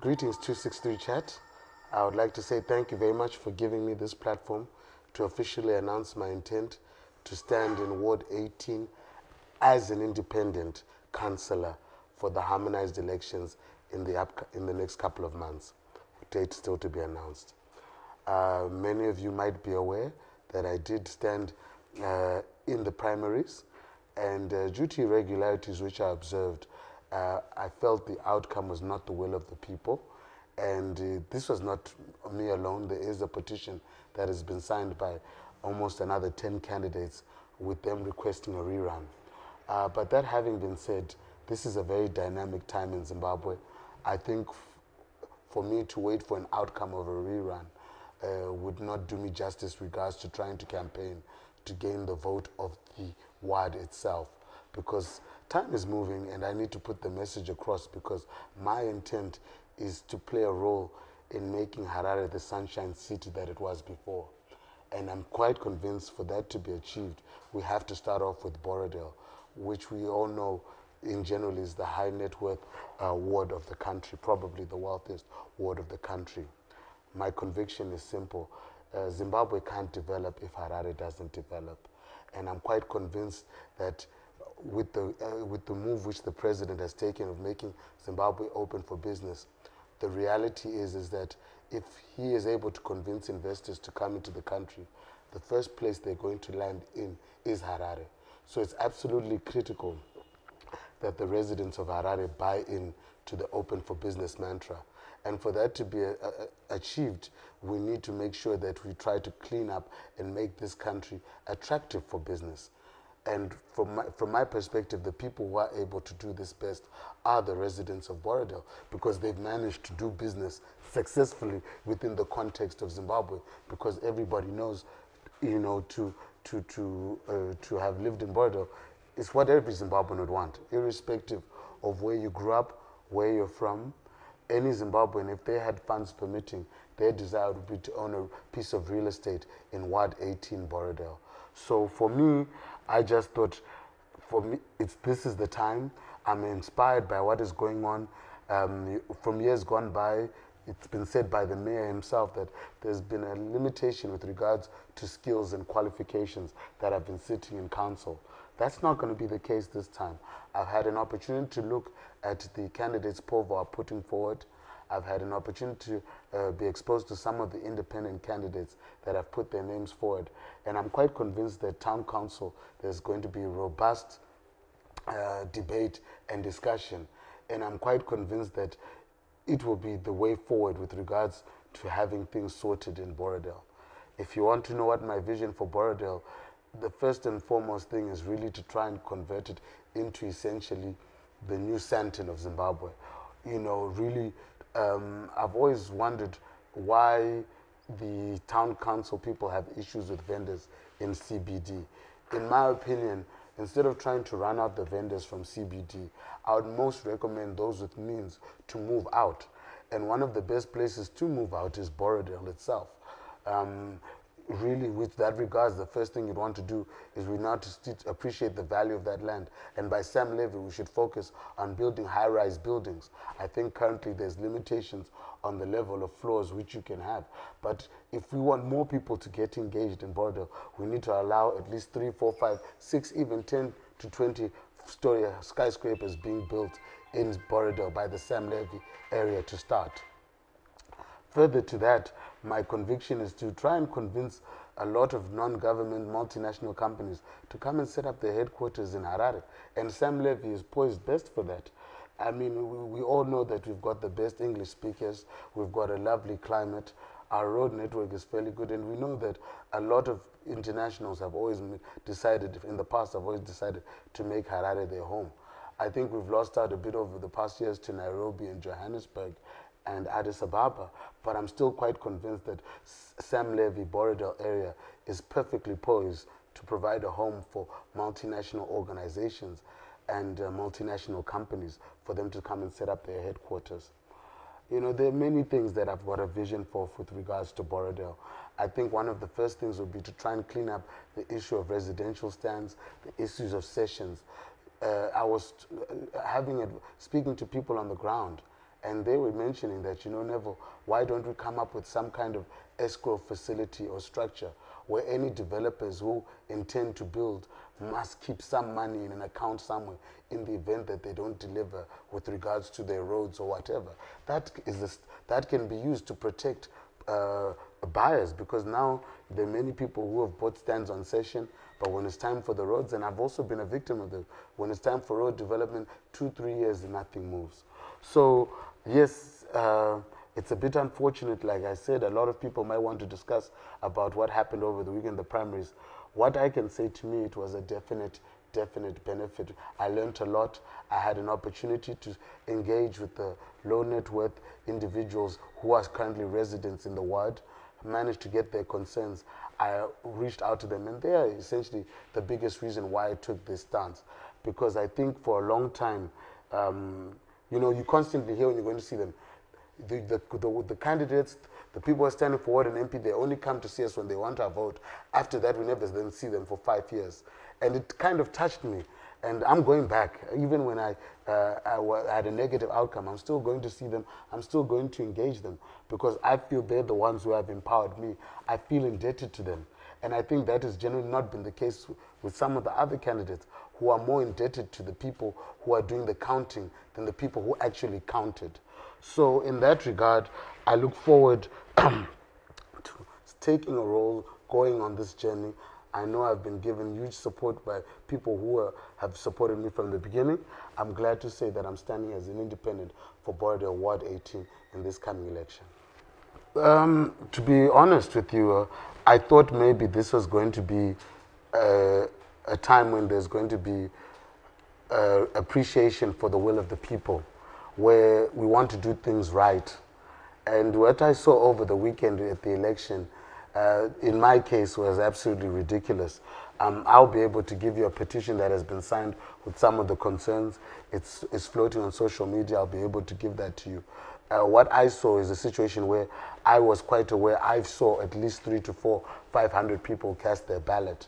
Greetings 263 chat. I would like to say thank you very much for giving me this platform to officially announce my intent to stand in Ward 18 as an independent councillor for the harmonized elections in the next couple of months. Date still to be announced. Many of you might be aware that I did stand in the primaries, and due to irregularities which I observed, I felt the outcome was not the will of the people. And this was not me alone. There is a petition that has been signed by almost another 10 candidates with them requesting a rerun. But that having been said, this is a very dynamic time in Zimbabwe. I think for me to wait for an outcome of a rerun would not do me justice regards to trying to campaign to gain the vote of the ward itself, because time is moving and I need to put the message across, because my intent is to play a role in making Harare the sunshine city that it was before. And I'm quite convinced for that to be achieved, we have to start off with Borodale, which we all know in general is the high net worth ward of the country, probably the wealthiest ward of the country. My conviction is simple. Zimbabwe can't develop if Harare doesn't develop. And I'm quite convinced that with the move which the president has taken of making Zimbabwe open for business, the reality is that if he is able to convince investors to come into the country, the first place they're going to land in is Harare. So it's absolutely critical that the residents of Harare buy in to the open for business mantra. And for that to be achieved, we need to make sure that we try to clean up and make this country attractive for business. And from my perspective, the people who are able to do this best are the residents of Borodale, because they've managed to do business successfully within the context of Zimbabwe, because everybody knows, you know, to have lived in Borodale is what every Zimbabwean would want, irrespective of where you grew up, where you're from. Any Zimbabwean, if they had funds permitting, their desire would be to own a piece of real estate in Ward 18 Borodale. So for me, I just thought, for me, this is the time. I'm inspired by what is going on. From years gone by, it's been said by the mayor himself that there's been a limitation with regards to skills and qualifications that have been sitting in council. That's not going to be the case this time. I've had an opportunity to look at the candidates POVO are putting forward. I've had an opportunity to be exposed to some of the independent candidates that have put their names forward. And I'm quite convinced that town council, there's going to be a robust debate and discussion. And I'm quite convinced that it will be the way forward with regards to having things sorted in Borodale. If you want to know what my vision for Borodale, the first and foremost thing is really to try and convert it into essentially the new Sandton of Zimbabwe. You know, really, I've always wondered why the town council people have issues with vendors in CBD. In my opinion, instead of trying to run out the vendors from CBD, I would most recommend those with means to move out. And one of the best places to move out is Borodale itself. Really, with that regards, the first thing you'd want to do is we now to appreciate the value of that land. And by Sam Levy, we should focus on building high-rise buildings. I think currently there's limitations on the level of floors which you can have. But if we want more people to get engaged in Borodale, we need to allow at least 3, 4, 5, 6, even 10 to 20-story skyscrapers being built in Borodale by the Sam Levy area to start. Further to that, my conviction is to try and convince a lot of non-government multinational companies to come and set up their headquarters in Harare. And Sam Levy is poised best for that. I mean, we all know that we've got the best English speakers, we've got a lovely climate, our road network is fairly good, and we know that a lot of internationals have always decided, in the past, have always decided to make Harare their home. I think we've lost out a bit over the past years to Nairobi and Johannesburg and Addis Ababa, but I'm still quite convinced that Sam Levy, Borodale area is perfectly poised to provide a home for multinational organizations and multinational companies for them to come and set up their headquarters. You know, there are many things that I've got a vision for with regards to Borodale. I think one of the first things would be to try and clean up the issue of residential stands, the issues of sessions. I was speaking to people on the ground, And they were mentioning that, Neville, why don't we come up with some kind of escrow facility or structure where any developers who intend to build must keep some money in an account somewhere in the event that they don't deliver with regards to their roads or whatever. That can be used to protect buyers, because now there are many people who have bought stands on session, but when it's time for the roads, and I've also been a victim of this, when it's time for road development, 2-3 years nothing moves. So yes, it's a bit unfortunate. Like I said, a lot of people might want to discuss about what happened over the weekend, the primaries. What I can say, to me, it was a definite benefit. I learned a lot. I had an opportunity to engage with the low net worth individuals who are currently residents in the ward, managed to get their concerns. I reached out to them, and they are essentially the biggest reason why I took this stance, because I think for a long time, you constantly hear when you're going to see them, the candidates, the people who are standing for ward and MP, they only come to see us when they want our vote. After that, we never then see them for 5 years. And it kind of touched me. And I'm going back. Even when I had a negative outcome, I'm still going to see them. I'm still going to engage them, because I feel they're the ones who have empowered me. I feel indebted to them. And I think that has generally not been the case with some of the other candidates, who are more indebted to the people who are doing the counting than the people who actually counted. So in that regard, I look forward to taking a role, going on this journey. I know I've been given huge support by people who have supported me from the beginning. I'm glad to say that I'm standing as an independent for Borodale Ward 18 in this coming election. To be honest with you, I thought maybe this was going to be a time when there's going to be appreciation for the will of the people, where we want to do things right. And what I saw over the weekend at the election, in my case, was absolutely ridiculous. I'll be able to give you a petition that has been signed with some of the concerns. It's floating on social media. I'll be able to give that to you. What I saw is a situation where I was quite aware. I saw at least 300 to 400, 500 people cast their ballot.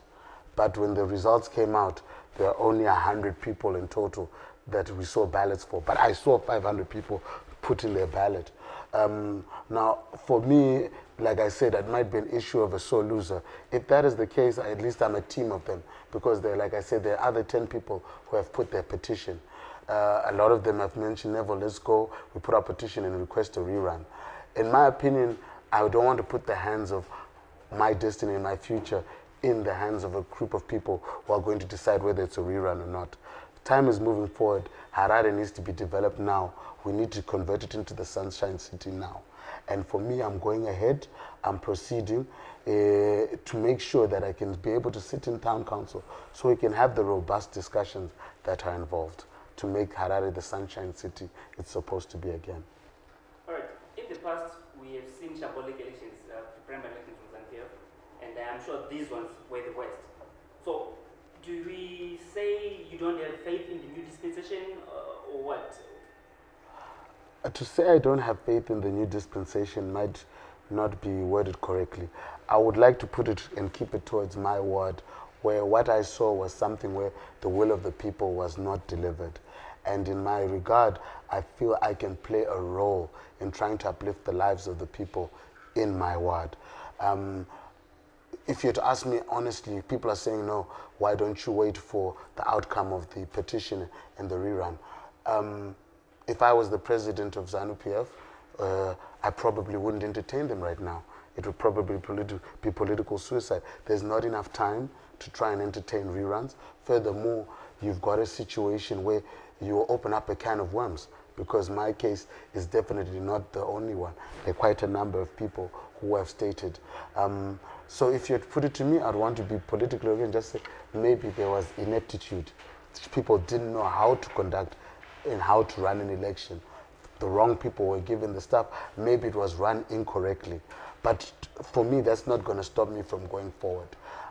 But when the results came out, there are only 100 people in total that we saw ballots for. But I saw 500 people put in their ballot. Now, for me, like I said, that might be an issue of a sore loser. If that is the case, at least I'm a team of them, because like I said, there are other 10 people who have put their petition. A lot of them have mentioned, Neville, let's go. We put our petition and request a rerun. In my opinion, I don't want to put the hands of my destiny and my future in the hands of a group of people who are going to decide whether it's a rerun or not. Time is moving forward. Harare needs to be developed now. We need to convert it into the Sunshine City now. And for me, I'm going ahead. I'm proceeding to make sure that I can be able to sit in town council so we can have the robust discussions that are involved to make Harare the Sunshine City it's supposed to be again. All right. In the past, we have seen shambolic elections, primary elections from Zanu-PF, and I'm sure these ones were the worst. So, do we say you don't have faith in the new dispensation, or what? To say I don't have faith in the new dispensation might not be worded correctly. I would like to put it and keep it towards my word, where what I saw was something where the will of the people was not delivered. And in my regard, I feel I can play a role in trying to uplift the lives of the people in my ward. If you had to ask me honestly, people are saying, no, why don't you wait for the outcome of the petition and the rerun? If I was the president of Zanu-PF, I probably wouldn't entertain them right now. It would probably be political suicide. There's not enough time to try and entertain reruns. Furthermore, you've got a situation where you open up a can of worms, because my case is definitely not the only one. There are quite a number of people who have stated. So if you had put it to me, I'd want to be politically okay and just say maybe there was ineptitude. People didn't know how to conduct and how to run an election. The wrong people were given the stuff. Maybe it was run incorrectly. But for me, that's not going to stop me from going forward.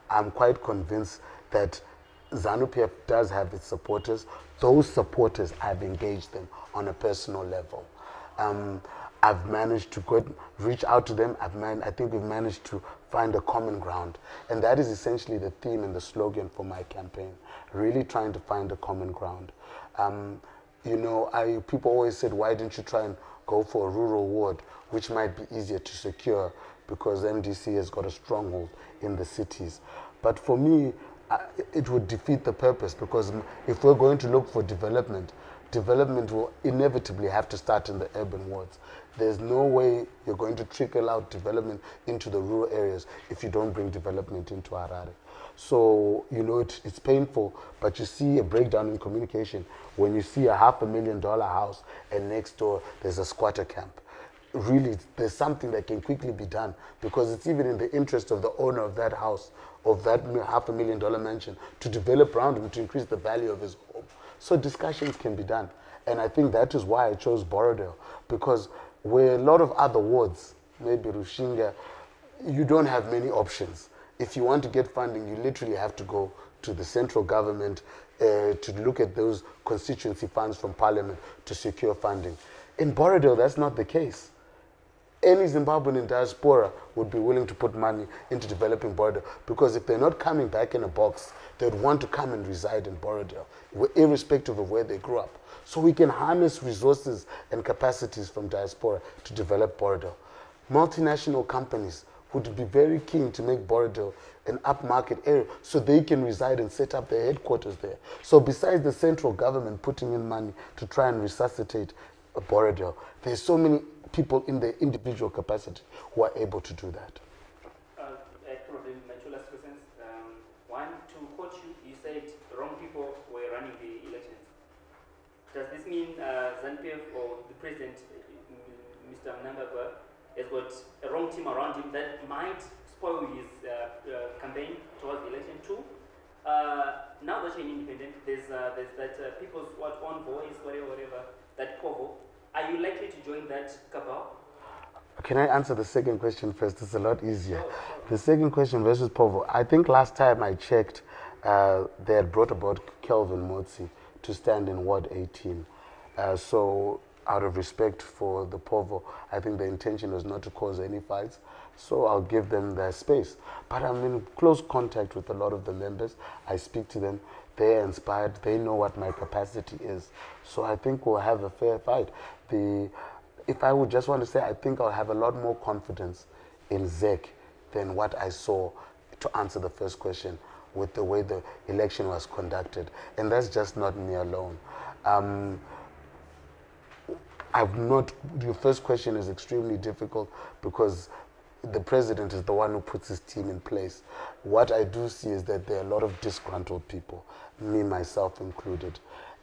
I'm quite convinced that Zanu-PF does have its supporters. Those supporters, I've engaged them on a personal level. I've managed to reach out to them. I think we've managed to find a common ground. And that is essentially the theme and the slogan for my campaign, really trying to find a common ground. you know, people always said, why didn't you try and go for a rural ward, which might be easier to secure because MDC has got a stronghold in the cities. But for me, it would defeat the purpose, because if we're going to look for development will inevitably have to start in the urban wards. There's no way you're going to trickle out development into the rural areas if you don't bring development into Harare. So, you know, it's painful, but you see a breakdown in communication when you see a $500,000 house and next door there's a squatter camp. Really, there's something that can quickly be done, because it's even in the interest of the owner of that house, of that $500,000 mansion, to develop around him to increase the value of his home. So discussions can be done. And I think that is why I chose Borrowdale, because where a lot of other wards, maybe Rushinga, you don't have many options. If you want to get funding, you literally have to go to the central government to look at those constituency funds from parliament to secure funding. In Borrowdale, that's not the case. Any Zimbabwean in diaspora would be willing to put money into developing Borrowdale, because if they're not coming back in a box, they'd want to come and reside in Borrowdale, irrespective of where they grew up. So we can harness resources and capacities from diaspora to develop Borrowdale. Multinational companies would be very keen to make Borrowdale an upmarket area so they can reside and set up their headquarters there. So besides the central government putting in money to try and resuscitate Borrowdale, there's so many people in their individual capacity who are able to do that. Probably my two last questions. One, to quote you, you said wrong people were running the elections. Does this mean Zanu-PF or the president, Mr. Mnangagwa, has got a wrong team around him that might spoil his campaign towards the election? Two, now that you're independent, there's that people's own voice, whatever, that Povo. Are you likely to join that cabal? Can I answer the second question first? It's a lot easier. Sure. The second question versus Povo. I think last time I checked, they had brought about Kelvin Motsi to stand in Ward 18. So out of respect for the Povo, I think the intention was not to cause any fights. So I'll give them their space. But I'm in close contact with a lot of the members. I speak to them. They're inspired. They know what my capacity is. So I think we'll have a fair fight. If I would just want to say, I think I'll have a lot more confidence in ZEC than what I saw, to answer the first question, with the way the election was conducted. And that's just not me alone. Your first question is extremely difficult, because the president is the one who puts his team in place. What I do see is that there are a lot of disgruntled people, me, myself included.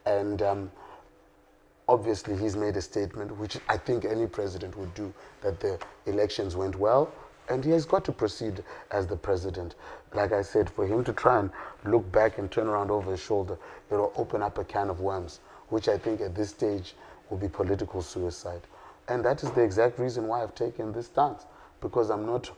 And obviously he's made a statement, which I think any president would do, that the elections went well, and he has got to proceed as the president. Like I said, for him to try and look back and turn around over his shoulder, it'll open up a can of worms, which I think at this stage will be political suicide. And that is the exact reason why I've taken this stance, because I'm not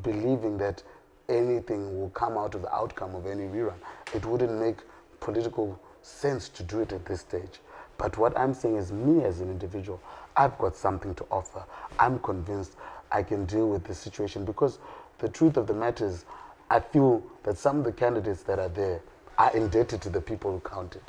believing that anything will come out of the outcome of any rerun. It wouldn't make political sense to do it at this stage. But what I'm saying is, me as an individual, I've got something to offer. I'm convinced I can deal with this situation, because the truth of the matter is, I feel that some of the candidates that are there are indebted to the people who counted.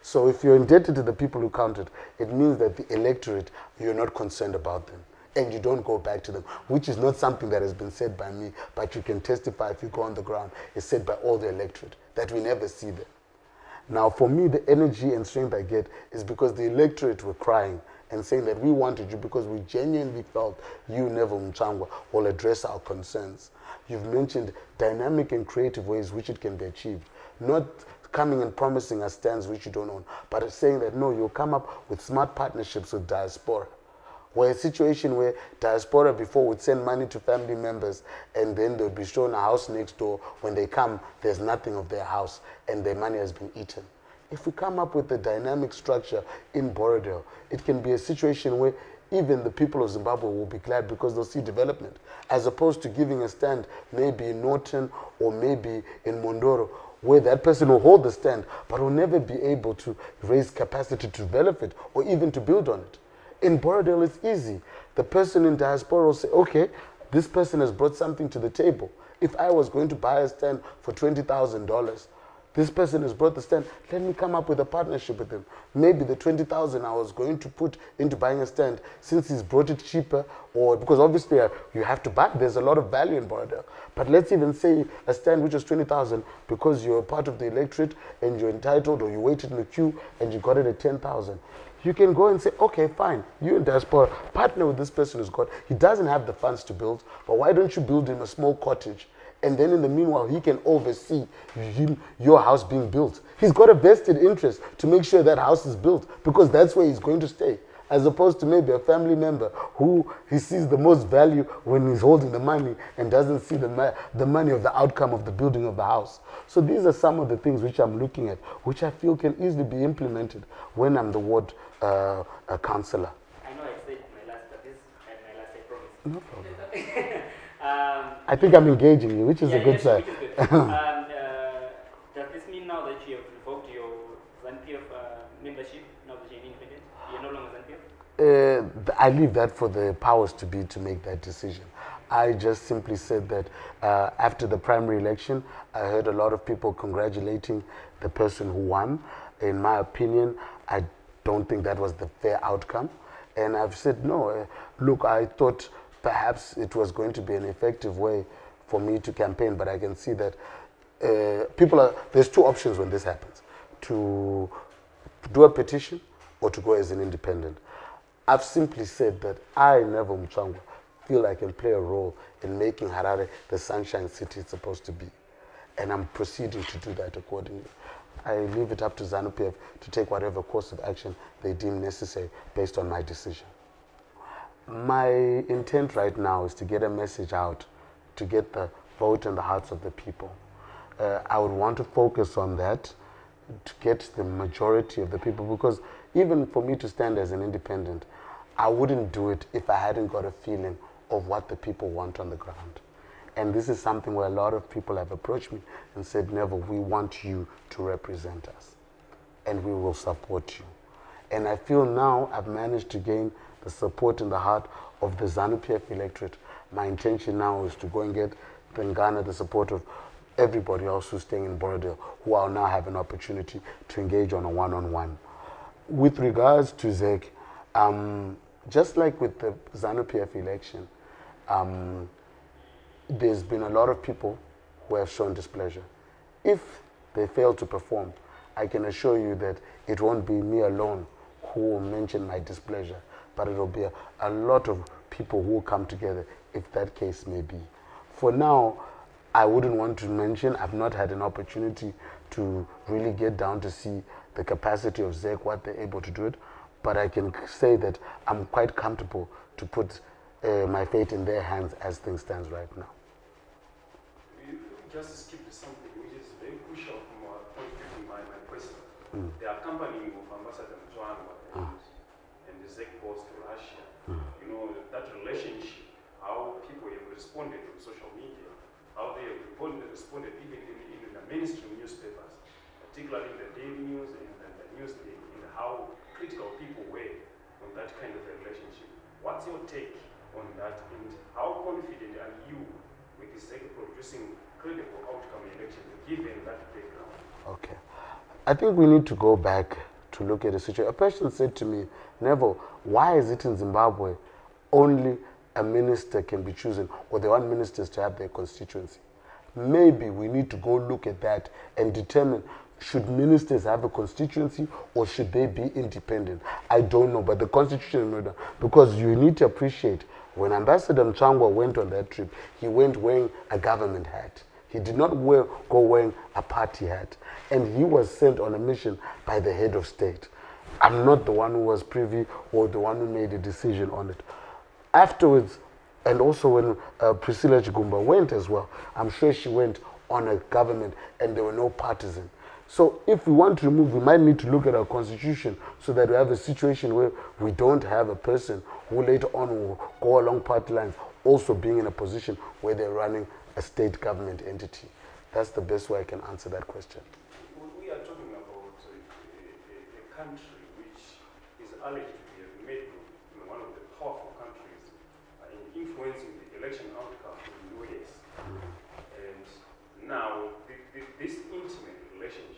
So if you're indebted to the people who counted, it means that the electorate, you're not concerned about them, and you don't go back to them, which is not something that has been said by me, but you can testify if you go on the ground. It's said by all the electorate that we never see them. Now, for me, the energy and strength I get is because the electorate were crying and saying that we wanted you because we genuinely felt you, Neville Mutsvangwa, will address our concerns. You've mentioned dynamic and creative ways which it can be achieved. Not coming and promising us stands which you don't own, but saying that, no, you'll come up with smart partnerships with diaspora. Where a situation where diaspora before would send money to family members, and then they'll be shown a house next door. When they come, there's nothing of their house and their money has been eaten. If we come up with a dynamic structure in Borrowdale, it can be a situation where even the people of Zimbabwe will be glad, because they'll see development, as opposed to giving a stand maybe in Norton or maybe in Mondoro, where that person will hold the stand but will never be able to raise capacity to develop it or even to build on it. In Borrowdale, it's easy. The person in diaspora will say, okay, this person has brought something to the table. If I was going to buy a stand for $20,000, this person has brought the stand. Let me come up with a partnership with him. Maybe the 20,000 I was going to put into buying a stand, since he's brought it cheaper, or because obviously you have to buy. There's a lot of value in Borrowdale. But let's even say a stand which was 20,000 because you're a part of the electorate and you're entitled, or you waited in the queue and you got it at 10,000. You can go and say, okay, fine, you in diaspora, partner with this person who's got, he doesn't have the funds to build, but why don't you build him a small cottage? And then in the meanwhile, he can oversee your house being built. He's got a vested interest to make sure that house is built, because that's where he's going to stay. As opposed to maybe a family member who he sees the most value when he's holding the money and doesn't see the money of the outcome of the building of the house. So these are some of the things which I'm looking at, which I feel can easily be implemented when I'm the ward councillor. I know I said my last, but this is my last, I promise. No problem. I think I'm engaging you, which is a good sign. Does this mean now that you have revoked your Zanu-PF membership, now that you're independent? You're no longer Zanu-PF? I leave that for the powers to be to make that decision. I just simply said that after the primary election, I heard a lot of people congratulating the person who won. In my opinion, I don't think that was the fair outcome. And I've said, no, look, I thought perhaps it was going to be an effective way for me to campaign, but I can see that there's two options when this happens: to do a petition or to go as an independent. I've simply said that I, Neville Mutsvangwa, feel I can play a role in making Harare the sunshine city it's supposed to be. And I'm proceeding to do that accordingly. I leave it up to Zanu-PF to take whatever course of action they deem necessary based on my decision. My intent right now is to get a message out, to get the vote in the hearts of the people. I would want to focus on that, to get the majority of the people, because even for me to stand as an independent, I wouldn't do it if I hadn't got a feeling of what the people want on the ground. And this is something where a lot of people have approached me and said, Neville, we want you to represent us, and we will support you. And I feel now I've managed to gain the support in the heart of the Zanu-PF electorate. My intention now is to go and get and garner the support of everybody else who's staying in Borrowdale, who I'll now have an opportunity to engage on a one-on-one. With regards to ZEC, just like with the Zanu-PF election, there's been a lot of people who have shown displeasure. If they fail to perform, I can assure you that it won't be me alone who will mention my displeasure, but it will be a lot of people who will come together if that case may be. For now, I wouldn't want to mention, I've not had an opportunity to really get down to see the capacity of ZEC, what they're able to do it, but I can say that I'm quite comfortable to put my fate in their hands as things stand right now. We just skip something which is very crucial from our point of view, my question. The accompanying of Ambassador Mutsvangwa and the ZEC goes to Russia. You know, that relationship, how people have responded on social media, how they have responded even in the mainstream newspapers, particularly in the Daily News and the Newsday, and how critical people were on that kind of a relationship. What's your take on that, and how confident are you with the ZEC producing credible outcome elections given that background? Okay. I think we need to go back to look at the situation. A person said to me, Neville, why is it in Zimbabwe only a minister can be chosen, or they want ministers to have their constituency? Maybe we need to go look at that and determine, should ministers have a constituency or should they be independent? I don't know, but the constitution, because you need to appreciate, when Ambassador Mutsvangwa went on that trip, he went wearing a government hat. He did not go wearing a party hat. And he was sent on a mission by the head of state. I'm not the one who was privy or the one who made a decision on it. Afterwards, and also when Priscilla Chigumba went as well, I'm sure she went on a government and there were no partisan. So if we want to remove, we might need to look at our constitution so that we have a situation where we don't have a person who later on will go along party lines also being in a position where they're running a state government entity. That's the best way I can answer that question. We are talking about a country which is alleged to be a made one of the powerful countries in influencing the election outcome in the US. And now this intimate relationship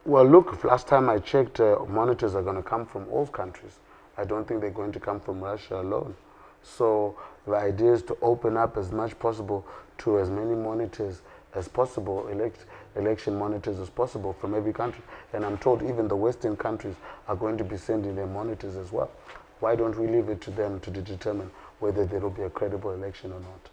Well, look, last time I checked, monitors are going to come from all countries. I don't think they're going to come from Russia alone. So the idea is to open up as much possible to as many monitors as possible, election monitors as possible from every country. And I'm told even the Western countries are going to be sending their monitors as well. Why don't we leave it to them to determine whether there will be a credible election or not?